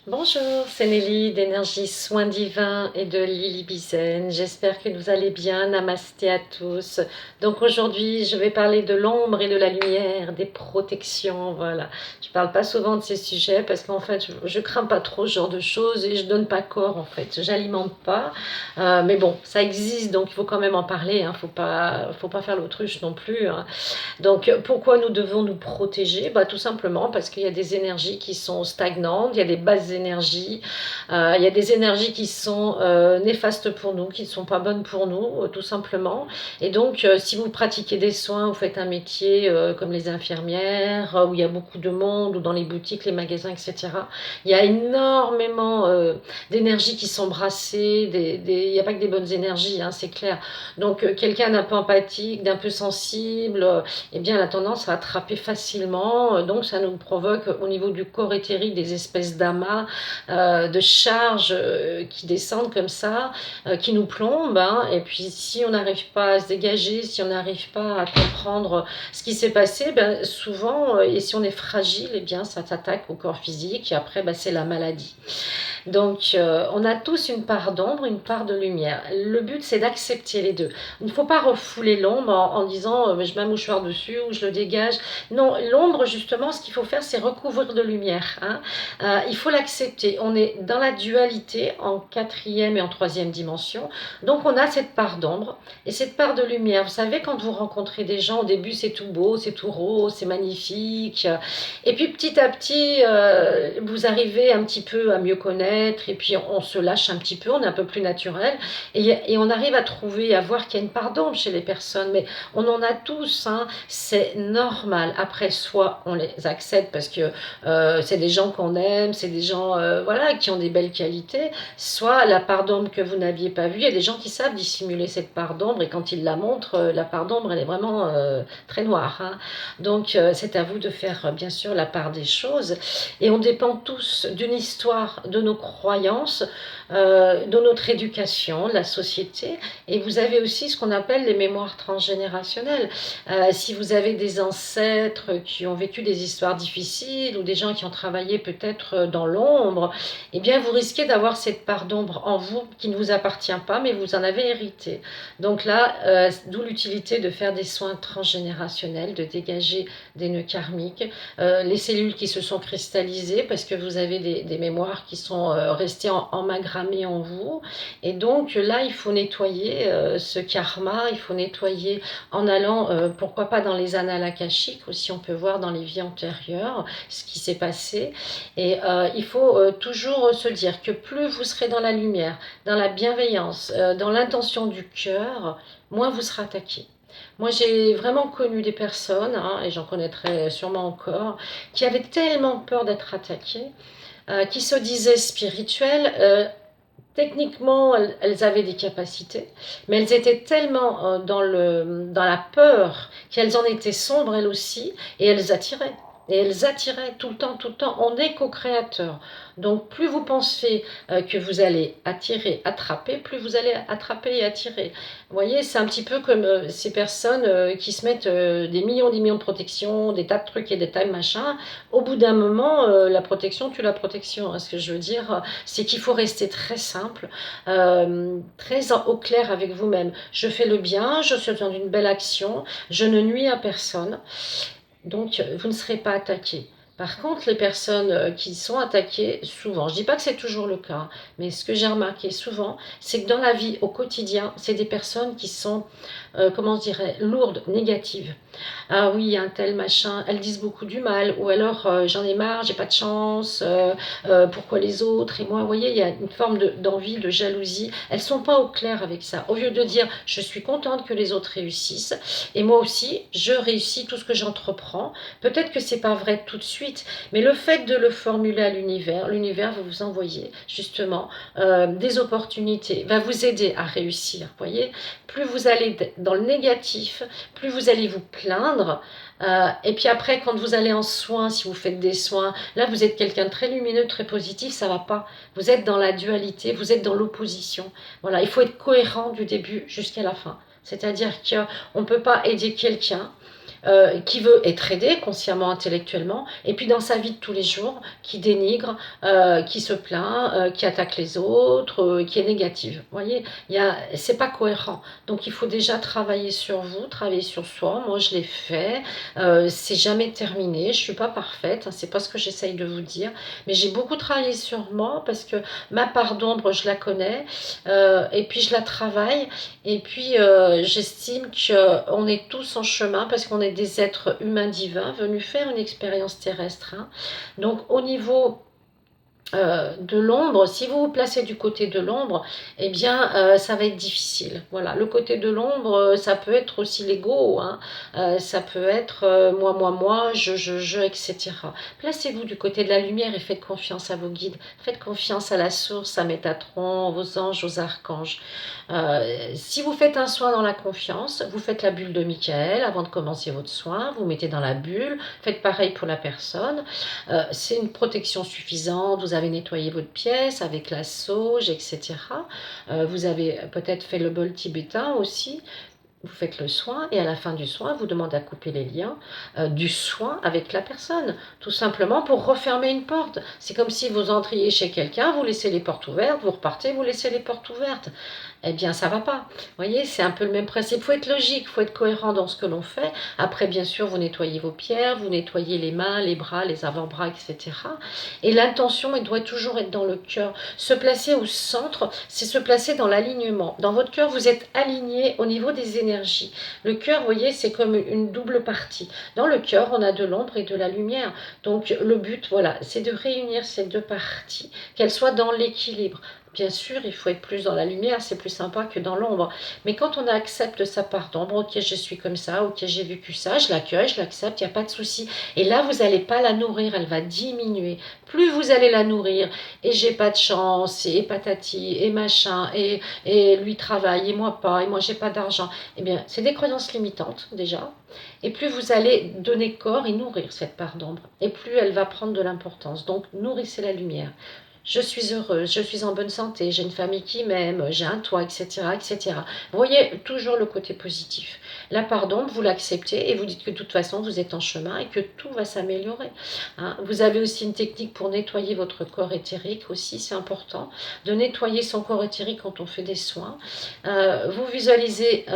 Bonjour, c'est Nelly d'Énergie Soins Divins et de Lily Bizen. J'espère que vous allez bien. Namasté à tous. Donc aujourd'hui, je vais parler de l'ombre et de la lumière, des protections. Voilà. Je parle pas souvent de ces sujets parce qu'en fait, je crains pas trop ce genre de choses et je donne pas corps en fait. J'alimente pas. Mais bon, ça existe donc il faut quand même en parler. Hein. Faut pas faire l'autruche non plus. Hein. Donc, pourquoi nous devons nous protéger? Bah, tout simplement parce qu'il y a des énergies qui sont stagnantes, il y a des basses énergies, il y a des énergies qui sont néfastes pour nous, qui ne sont pas bonnes pour nous, tout simplement. Et donc, si vous pratiquez des soins, vous faites un métier comme les infirmières, où il y a beaucoup de monde, ou dans les boutiques, les magasins, etc., il y a énormément d'énergies qui sont brassées, il n'y a pas que des bonnes énergies, hein, c'est clair. Donc, quelqu'un d'un peu empathique, d'un peu sensible, eh bien, elle a tendance à attraper facilement. Donc, ça nous provoque au niveau du corps éthérique des espèces d'amas, de charges qui descendent comme ça, qui nous plombent. Hein. Et puis, si on n'arrive pas à se dégager, si on n'arrive pas à comprendre ce qui s'est passé, ben, souvent, et si on est fragile, eh bien, ça s'attaque au corps physique. Et après, ben, c'est la maladie. Donc, on a tous une part d'ombre, une part de lumière. Le but, c'est d'accepter les deux. Il ne faut pas refouler l'ombre en disant je mets un mouchoir dessus ou je le dégage. Non, l'ombre, justement, ce qu'il faut faire, c'est recouvrir de lumière. Hein. Il faut l'accepter. On est dans la dualité en quatrième et en troisième dimension. Donc, on a cette part d'ombre et cette part de lumière. Vous savez, quand vous rencontrez des gens, au début, c'est tout beau, c'est tout rose, c'est magnifique. Et puis, petit à petit, vous arrivez un petit peu à mieux connaître et puis on se lâche un petit peu, on est un peu plus naturel et on arrive à trouver, à voir qu'il y a une part d'ombre chez les personnes, mais on en a tous, hein, c'est normal. Après, soit on les accepte parce que c'est des gens qu'on aime, c'est des gens voilà, qui ont des belles qualités, soit la part d'ombre que vous n'aviez pas vue, il y a des gens qui savent dissimuler cette part d'ombre et quand ils la montrent, la part d'ombre, elle est vraiment très noire. Hein. Donc, c'est à vous de faire, bien sûr, la part des choses. Et on dépend tous d'une histoire, de nos croyances, de notre éducation, de la société. Et vous avez aussi ce qu'on appelle les mémoires transgénérationnelles. Si vous avez des ancêtres qui ont vécu des histoires difficiles ou des gens qui ont travaillé peut-être dans l'ombre, eh bien vous risquez d'avoir cette part d'ombre en vous qui ne vous appartient pas, mais vous en avez hérité. Donc là, d'où l'utilité de faire des soins transgénérationnels, de dégager des nœuds karmiques, les cellules qui se sont cristallisées parce que vous avez des mémoires qui sont restées emmagrammées en vous. Et donc là, il faut nettoyer ce karma, il faut nettoyer en allant, pourquoi pas dans les annales akashiques, aussi on peut voir dans les vies antérieures ce qui s'est passé. Et il faut toujours se dire que plus vous serez dans la lumière, dans la bienveillance, dans l'intention du cœur, moins vous serez attaqué. Moi, j'ai vraiment connu des personnes, hein, et j'en connaîtrai sûrement encore, qui avaient tellement peur d'être attaquées, qui se disaient spirituelles. Techniquement, elles avaient des capacités, mais elles étaient tellement dans la peur qu'elles en étaient sombres elles aussi, et elles attiraient. Et elles attiraient tout le temps, tout le temps. On est co-créateur. Donc plus vous pensez que vous allez attirer, attraper, plus vous allez attraper et attirer. Vous voyez, c'est un petit peu comme ces personnes qui se mettent des millions de protections, des tas de trucs et des tas de machins. Au bout d'un moment, la protection tue la protection. Hein. Ce que je veux dire, c'est qu'il faut rester très simple, très au clair avec vous-même. Je fais le bien, je suis dans une belle action, je ne nuis à personne. Donc, vous ne serez pas attaqué. Par contre, les personnes qui sont attaquées, souvent, je ne dis pas que c'est toujours le cas, mais ce que j'ai remarqué souvent, c'est que dans la vie au quotidien, c'est des personnes qui sont, comment je dirais, lourdes, négatives. Ah oui, un tel machin, elles disent beaucoup du mal, ou alors j'en ai marre, j'ai pas de chance, pourquoi les autres, et moi, vous voyez, il y a une forme d'envie, de jalousie, elles sont pas au clair avec ça. Au lieu de dire, je suis contente que les autres réussissent, et moi aussi, je réussis tout ce que j'entreprends, peut-être que c'est pas vrai tout de suite, mais le fait de le formuler à l'univers va vous envoyer justement des opportunités, va vous aider à réussir, vous voyez. Plus vous allez dans le négatif, plus vous allez vous plaindre. Et puis après, quand vous allez en soins, si vous faites des soins, là vous êtes quelqu'un de très lumineux, très positif, ça va pas. Vous êtes dans la dualité, vous êtes dans l'opposition. Voilà, il faut être cohérent du début jusqu'à la fin. C'est-à-dire qu'on ne peut pas aider quelqu'un qui veut être aidé consciemment, intellectuellement, et puis dans sa vie de tous les jours, qui dénigre, qui se plaint, qui attaque les autres, qui est négative. Vous voyez, c'est pas cohérent. Donc il faut déjà travailler sur vous, travailler sur soi. Moi je l'ai fait, c'est jamais terminé, je suis pas parfaite, hein, c'est pas ce que j'essaye de vous dire, mais j'ai beaucoup travaillé sur moi parce que ma part d'ombre, je la connais, et puis je la travaille, et puis j'estime qu'on est tous en chemin parce qu'on est des êtres humains divins venus faire une expérience terrestre. Hein. Donc au niveau de l'ombre, si vous vous placez du côté de l'ombre, eh bien ça va être difficile. Voilà, le côté de l'ombre, ça peut être aussi l'ego, hein. Ça peut être moi, je, etc. Placez-vous du côté de la lumière et faites confiance à vos guides, faites confiance à la source, à Métatron, vos anges, aux archanges. Si vous faites un soin dans la confiance, vous faites la bulle de Michael avant de commencer votre soin, vous mettez dans la bulle, faites pareil pour la personne. C'est une protection suffisante, vous avez nettoyé votre pièce avec la sauge, etc. Vous avez peut-être fait le bol tibétain aussi. Vous faites le soin et à la fin du soin, vous demandez à couper les liens du soin avec la personne, tout simplement pour refermer une porte. C'est comme si vous entriez chez quelqu'un, vous laissez les portes ouvertes, vous repartez, vous laissez les portes ouvertes. Eh bien, ça va pas. Vous voyez, c'est un peu le même principe. Il faut être logique, il faut être cohérent dans ce que l'on fait. Après, bien sûr, vous nettoyez vos pierres, vous nettoyez les mains, les bras, les avant-bras, etc. Et l'intention, elle doit toujours être dans le cœur. Se placer au centre, c'est se placer dans l'alignement. Dans votre cœur, vous êtes aligné au niveau des énergies. Le cœur, vous voyez, c'est comme une double partie. Dans le cœur, on a de l'ombre et de la lumière. Donc, le but, voilà, c'est de réunir ces deux parties, qu'elles soient dans l'équilibre. Bien sûr, il faut être plus dans la lumière, c'est plus sympa que dans l'ombre. Mais quand on accepte sa part d'ombre, ok, je suis comme ça, ok, j'ai vécu ça, je l'accueille, je l'accepte, il n'y a pas de souci. Et là, vous n'allez pas la nourrir, elle va diminuer. Plus vous allez la nourrir, et j'ai pas de chance, et patati, et machin, et lui travaille, et moi pas, et moi j'ai pas d'argent. Eh bien, c'est des croyances limitantes déjà. Et plus vous allez donner corps et nourrir cette part d'ombre, et plus elle va prendre de l'importance. Donc, nourrissez la lumière. Je suis heureuse, je suis en bonne santé, j'ai une famille qui m'aime, j'ai un toit, etc., etc. Vous voyez toujours le côté positif. La pardon, vous l'acceptez et vous dites que de toute façon, vous êtes en chemin et que tout va s'améliorer. Hein. Vous avez aussi une technique pour nettoyer votre corps éthérique aussi, c'est important, de nettoyer son corps éthérique quand on fait des soins. Vous visualisez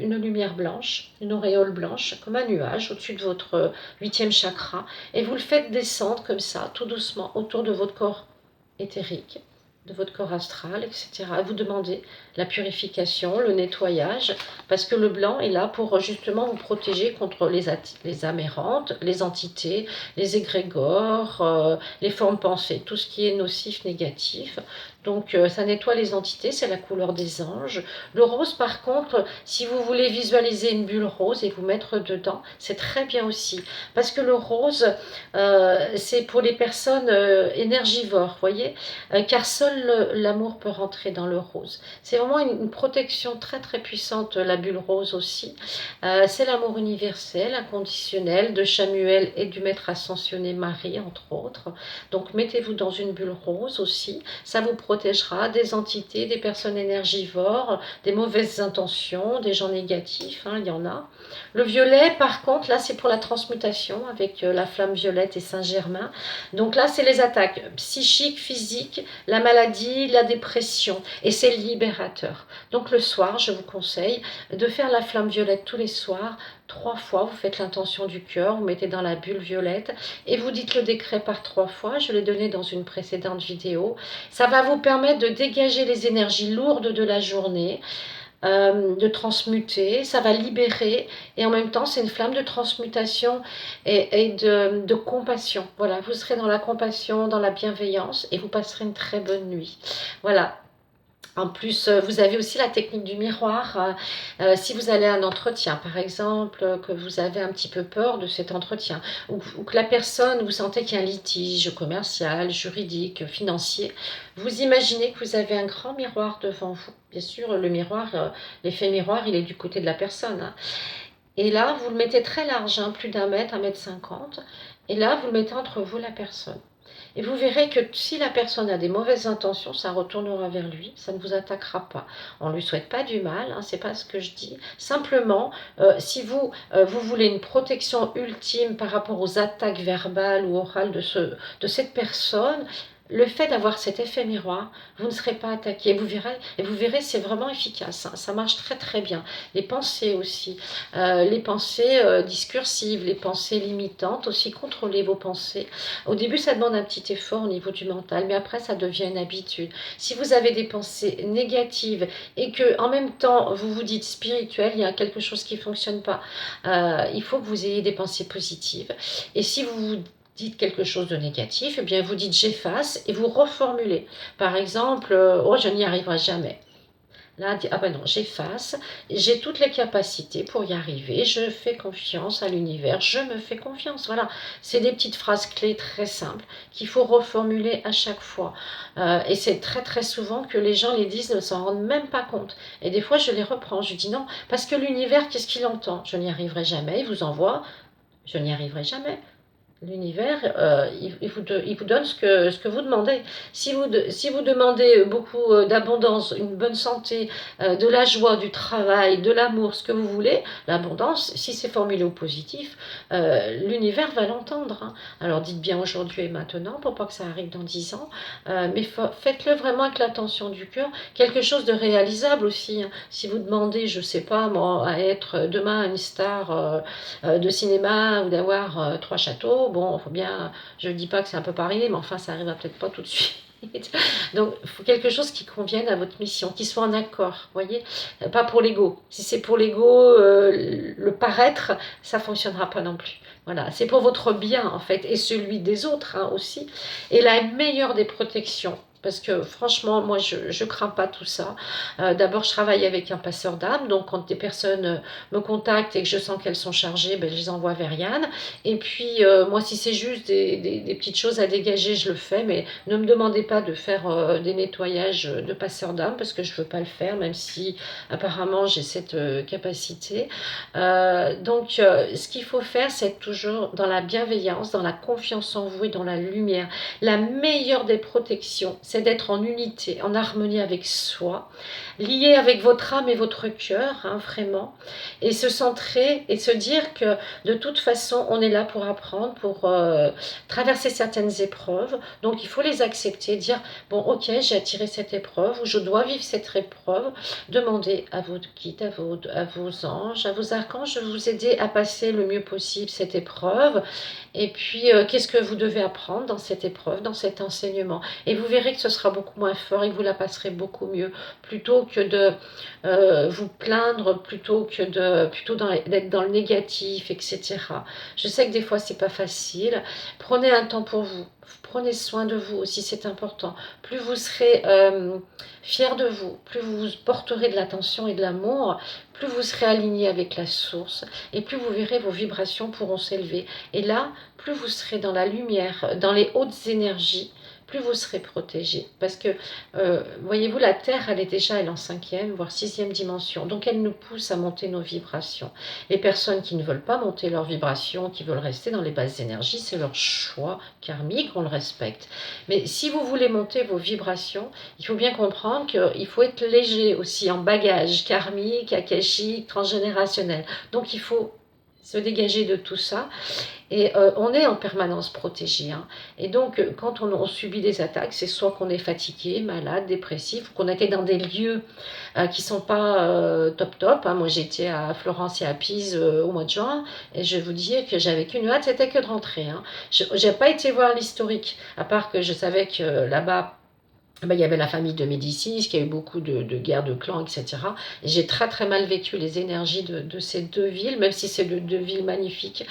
une lumière blanche, une auréole blanche, comme un nuage au-dessus de votre huitième chakra, et vous le faites descendre comme ça, tout doucement, autour de votre corps éthérique, de votre corps astral, etc. Vous demandez la purification, le nettoyage, parce que le blanc est là pour justement vous protéger contre les âmes errantes, les entités, les égrégores, les formes pensées, tout ce qui est nocif, négatif. Donc ça nettoie les entités, c'est la couleur des anges. Le rose par contre, si vous voulez visualiser une bulle rose et vous mettre dedans, c'est très bien aussi. Parce que le rose, c'est pour les personnes énergivores, voyez, car seul l'amour peut rentrer dans le rose. C'est vraiment une protection très très puissante, la bulle rose aussi. C'est l'amour universel, inconditionnel de Chamuel et du maître ascensionné Marie, entre autres. Donc mettez-vous dans une bulle rose aussi, ça vous protégera des entités, des personnes énergivores, des mauvaises intentions, des gens négatifs, hein, il y en a. Le violet, par contre, là c'est pour la transmutation avec la flamme violette et Saint-Germain. Donc là c'est les attaques psychiques, physiques, la maladie, la dépression, et c'est libérateur. Donc le soir, je vous conseille de faire la flamme violette tous les soirs, 3 fois, vous faites l'intention du cœur, vous mettez dans la bulle violette et vous dites le décret par 3 fois, je l'ai donné dans une précédente vidéo. Ça va vous permettre de dégager les énergies lourdes de la journée, de transmuter, ça va libérer et en même temps c'est une flamme de transmutation et de compassion. Voilà, vous serez dans la compassion, dans la bienveillance et vous passerez une très bonne nuit. Voilà. En plus, vous avez aussi la technique du miroir. Si vous allez à un entretien, par exemple, que vous avez un petit peu peur de cet entretien, ou que la personne, vous sentez qu'il y a un litige commercial, juridique, financier, vous imaginez que vous avez un grand miroir devant vous. Bien sûr, le miroir, l'effet miroir, il est du côté de la personne. Hein. Et là, vous le mettez très large, hein, plus d'1 mètre, 1,50 m. Et là, vous le mettez entre vous et la personne. Et vous verrez que si la personne a des mauvaises intentions, ça retournera vers lui, ça ne vous attaquera pas. On ne lui souhaite pas du mal, hein, c'est pas ce que je dis. Simplement, si vous voulez une protection ultime par rapport aux attaques verbales ou orales de cette personne, le fait d'avoir cet effet miroir, vous ne serez pas attaqué. Et vous verrez, c'est vraiment efficace. Hein, ça marche très très bien. Les pensées aussi, les pensées discursives, les pensées limitantes aussi, contrôlez vos pensées. Au début, ça demande un petit effort au niveau du mental, mais après, ça devient une habitude. Si vous avez des pensées négatives et que en même temps, vous vous dites spirituel, il y a quelque chose qui ne fonctionne pas, il faut que vous ayez des pensées positives. Et si vous dites quelque chose de négatif, eh bien vous dites j'efface et vous reformulez. Par exemple, oh je n'y arriverai jamais. Là, ah ben non, j'efface, j'ai toutes les capacités pour y arriver, je fais confiance à l'univers, je me fais confiance. Voilà, c'est des petites phrases clés très simples qu'il faut reformuler à chaque fois. Et c'est très très souvent que les gens les disent, ne s'en rendent même pas compte. Et des fois, je les reprends, je dis non, parce que l'univers, qu'est-ce qu'il entend? Je n'y arriverai jamais, il vous envoie, je n'y arriverai jamais. L'univers, il vous donne ce que vous demandez. Si vous demandez beaucoup d'abondance, une bonne santé, de la joie, du travail, de l'amour, ce que vous voulez, l'abondance, si c'est formulé au positif, l'univers va l'entendre. Hein. Alors dites bien aujourd'hui et maintenant, pour pas que ça arrive dans 10 ans, mais faites-le vraiment avec l'attention du cœur, quelque chose de réalisable aussi. Hein. Si vous demandez, je sais pas moi, à être demain une star de cinéma ou d'avoir 3 châteaux, bon, faut bien, je ne dis pas que c'est un peu pareil, mais enfin, ça arrivera peut-être pas tout de suite. Donc, il faut quelque chose qui convienne à votre mission, qui soit en accord, voyez, pas pour l'ego. Si c'est pour l'ego, le paraître, ça fonctionnera pas non plus. Voilà, c'est pour votre bien en fait, et celui des autres hein, aussi. Et la meilleure des protections, parce que franchement, moi, je ne crains pas tout ça. D'abord, je travaille avec un passeur d'âme, donc quand des personnes me contactent et que je sens qu'elles sont chargées, ben, je les envoie vers Yann. Et puis, moi, si c'est juste des petites choses à dégager, je le fais, mais ne me demandez pas de faire des nettoyages de passeur d'âme, parce que je ne veux pas le faire, même si apparemment j'ai cette capacité. Ce qu'il faut faire, c'est être toujours dans la bienveillance, dans la confiance en vous et dans la lumière. La meilleure des protections, c'est d'être en unité, en harmonie avec soi, lié avec votre âme et votre cœur, hein, vraiment, et se centrer et se dire que de toute façon, on est là pour apprendre, pour traverser certaines épreuves, donc il faut les accepter, dire, bon ok, j'ai attiré cette épreuve, ou je dois vivre cette épreuve, demandez à vos guides, à vos anges, à vos archanges de vous aider à passer le mieux possible cette épreuve, et puis qu'est-ce que vous devez apprendre dans cette épreuve, dans cet enseignement, et vous verrez que ce sera beaucoup moins fort et que vous la passerez beaucoup mieux, plutôt que de vous plaindre, plutôt d'être dans le négatif, etc. Je sais que des fois c'est pas facile. Prenez un temps pour vous. Prenez soin de vous aussi, c'est important. Plus vous serez fier de vous, plus vous porterez de l'attention et de l'amour, plus vous serez aligné avec la source et plus vous verrez vos vibrations pourront s'élever. Et là, plus vous serez dans la lumière, dans les hautes énergies, plus vous serez protégé. Parce que, voyez-vous, la Terre, elle est en 5e, voire 6e dimension. Donc, elle nous pousse à monter nos vibrations. Les personnes qui ne veulent pas monter leurs vibrations, qui veulent rester dans les basses énergies, c'est leur choix karmique, on le respecte. Mais si vous voulez monter vos vibrations, il faut bien comprendre qu'il faut être léger aussi en bagage karmique, akashique, transgénérationnel. Donc, il faut se dégager de tout ça. Et on est en permanence protégé. Hein. Et donc, quand on subit des attaques, c'est soit qu'on est fatigué, malade, dépressif, ou qu'on était dans des lieux qui ne sont pas top top. Hein. Moi, j'étais à Florence et à Pise au mois de juin, et je vous dis que j'avais qu'une hâte, c'était que de rentrer. Hein. Je n'ai pas été voir l'historique, à part que je savais que là-bas, ben, il y avait la famille de Médicis, qui a eu beaucoup de guerres de clans, etc. Et j'ai très très mal vécu les énergies de ces deux villes, même si c'est deux villes magnifiques.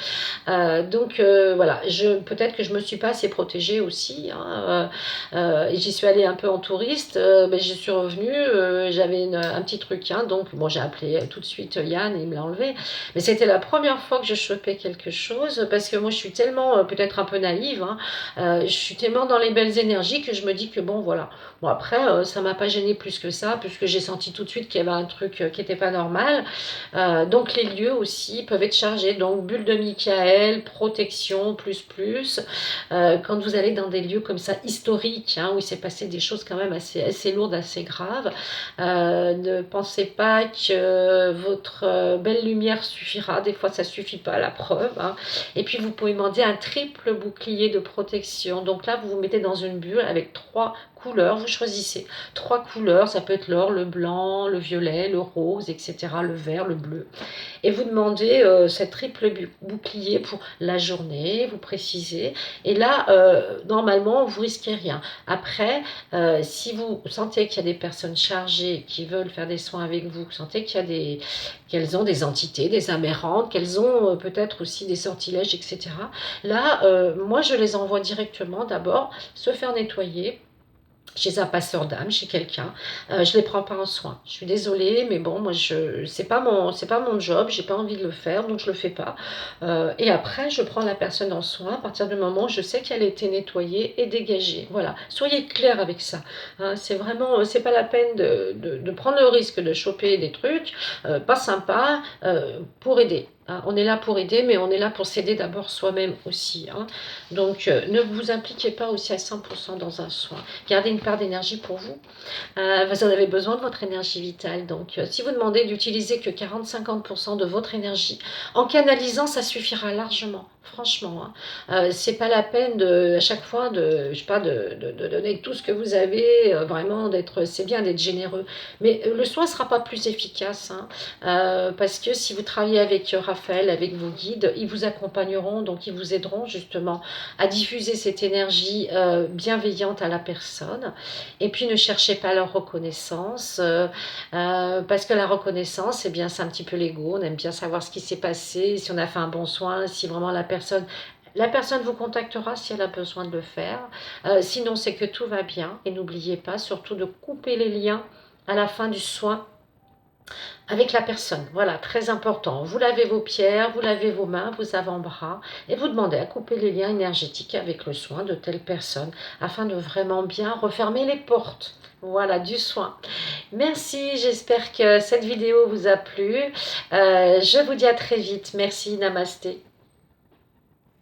Voilà, peut-être que je ne me suis pas assez protégée aussi. Hein, et j'y suis allée un peu en touriste, mais j'y suis revenue, j'avais un petit truc, hein, donc bon, j'ai appelé tout de suite Yann, il me l'a enlevé. Mais c'était la première fois que je chopais quelque chose, parce que moi je suis tellement, peut-être un peu naïve, hein, je suis tellement dans les belles énergies que je me dis que bon voilà, Bon après, ça m'a pas gêné plus que ça, puisque j'ai senti tout de suite qu'il y avait un truc qui n'était pas normal. Donc les lieux aussi peuvent être chargés, donc bulle de Michael, protection, plus. Quand vous allez dans des lieux comme ça, historiques, hein, où il s'est passé des choses quand même assez lourdes, assez graves, ne pensez pas que votre belle lumière suffira, des fois ça suffit pas, la preuve, hein. Et puis vous pouvez demander un triple bouclier de protection, donc là vous vous mettez dans une bulle avec 3 couleurs, vous choisissez 3 couleurs, ça peut être l'or, le blanc, le violet, le rose, etc., le vert, le bleu, et vous demandez cette triple bouclier pour la journée, vous précisez, et là, normalement, vous risquez rien. Après, si vous sentez qu'il y a des personnes chargées qui veulent faire des soins avec vous, vous sentez qu'il y a qu'elles ont des entités, des amérantes, qu'elles ont peut-être aussi des sortilèges, etc. Là, moi, je les envoie directement d'abord se faire nettoyer chez un passeur d'âme, chez quelqu'un. Je ne les prends pas en soin. Je suis désolée, mais bon, moi, c'est pas mon job, j'ai pas envie de le faire, donc je le fais pas. Et après, je prends la personne en soin à partir du moment où je sais qu'elle a été nettoyée et dégagée. Voilà, soyez clair avec ça. Hein, c'est vraiment, c'est pas la peine de prendre le risque de choper des trucs pas sympas pour aider. Hein, on est là pour aider, mais on est là pour s'aider d'abord soi-même aussi. Hein. Donc, ne vous impliquez pas aussi à 100% dans un soin. Gardez une part d'énergie pour vous. Vous en avez besoin de votre énergie vitale. Donc, si vous demandez d'utiliser que 40-50% de votre énergie, en canalisant, ça suffira largement. Franchement, hein. C'est pas la peine à chaque fois je sais pas, de donner tout ce que vous avez, vraiment c'est bien d'être généreux. Mais le soin ne sera pas plus efficace, hein, parce que si vous travaillez avec Raphaël, avec vos guides, ils vous accompagneront, donc ils vous aideront justement à diffuser cette énergie bienveillante à la personne. Et puis ne cherchez pas leur reconnaissance, parce que la reconnaissance, eh bien, c'est un petit peu l'ego, on aime bien savoir ce qui s'est passé, si on a fait un bon soin, si vraiment la personne vous contactera si elle a besoin de le faire. Sinon, c'est que tout va bien. Et n'oubliez pas surtout de couper les liens à la fin du soin avec la personne. Voilà, très important. Vous lavez vos pierres, vous lavez vos mains, vos avant-bras et vous demandez à couper les liens énergétiques avec le soin de telle personne afin de vraiment bien refermer les portes. Voilà, du soin. Merci, j'espère que cette vidéo vous a plu. Je vous dis à très vite. Merci, namasté.